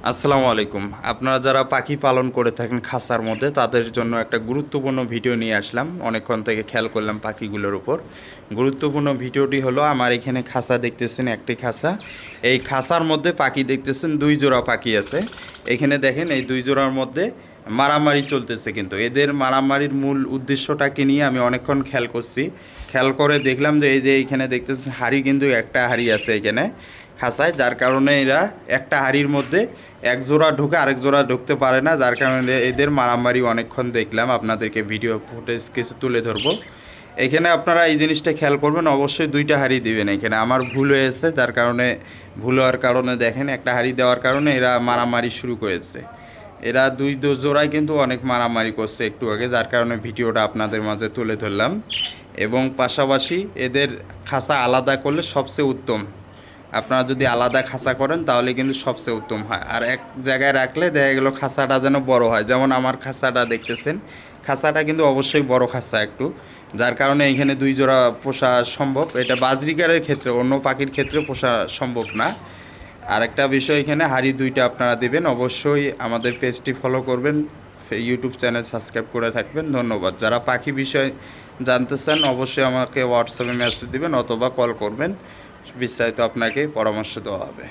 আসসালামু আলাইকুম। আপনারা যারা পাখি পালন করে থাকেন খাঁচার মধ্যে তাদের জন্য একটা গুরুত্বপূর্ণ ভিডিও নিয়ে আসলাম। অনেকক্ষণ থেকে খেয়াল করলাম পাখিগুলোর উপর। গুরুত্বপূর্ণ ভিডিওটি হলো আমার এখানে খাঁচা দেখতেছেন, একটি খাঁচা। এই খাঁচার মধ্যে পাখি দেখতেছেন, 2 জোড়া পাখি আছে। এখানে দেখেন এই 2 জোড়ার মধ্যে মারামারি চলতেছে, কিন্তু এদের মারামারির মূল উদ্দেশ্যটাকে নিয়ে আমি অনেকক্ষণ খেয়াল করছি। খেয়াল করে দেখলাম যে এই যে এইখানে দেখতেছেন হাঁড়ি, কিন্তু একটা হাঁড়ি আছে এখানে খাঁচায়, যার কারণে এরা একটা হাঁড়ির মধ্যে এক জোড়া ঢুকে আরেক জোড়া ঢুকতে পারে না, যার কারণে এদের মারামারি অনেকক্ষণ দেখলাম। আপনাদেরকে ভিডিও ফুটেজ কিছু তুলে ধরবো। এখানে আপনারা এই জিনিসটা খেয়াল করবেন, অবশ্যই 2টা হাঁড়ি দিবেন। এখানে আমার ভুল হয়েছে, যার কারণে ভুল হওয়ার কারণে দেখেন একটা হাঁড়ি দেওয়ার কারণে এরা মারামারি শুরু করেছে। এরা দুই জোড়ায় কিন্তু অনেক মারামারি করছে একটু আগে, যার কারণে ভিডিওটা আপনাদের মাঝে তুলে ধরলাম। এবং পাশাপাশি এদের খাঁচা আলাদা করলে সবচেয়ে উত্তম। আপনারা যদি আলাদা খাঁচা করেন তাহলে কিন্তু সবচেয়ে উত্তম হয়। আর এক জায়গায় রাখলে দেখা গেল খাঁচাটা যেন বড় হয়, যেমন আমার খাঁচাটা দেখতেছেন, খাঁচাটা কিন্তু অবশ্যই বড় খাঁচা একটু, যার কারণে এখানে 2 জোড়া পোষা সম্ভব। এটা বাজরিকারের ক্ষেত্রে, অন্য পাখির ক্ষেত্রে পোষা সম্ভব না। আর একটা বিষয়, এখানে হাঁড়ি 2টা আপনারা দেবেন। অবশ্যই আমাদের পেজটি ফলো করবেন, ইউটিউব চ্যানেল সাবস্ক্রাইব করে থাকবেন। ধন্যবাদ। যারা পাখি বিষয় জানতে চান অবশ্যই আমাকে হোয়াটসঅ্যাপে মেসেজ দিবেন অথবা কল করবেন, বিস্তারিত আপনাকে পরামর্শ দেওয়া হবে।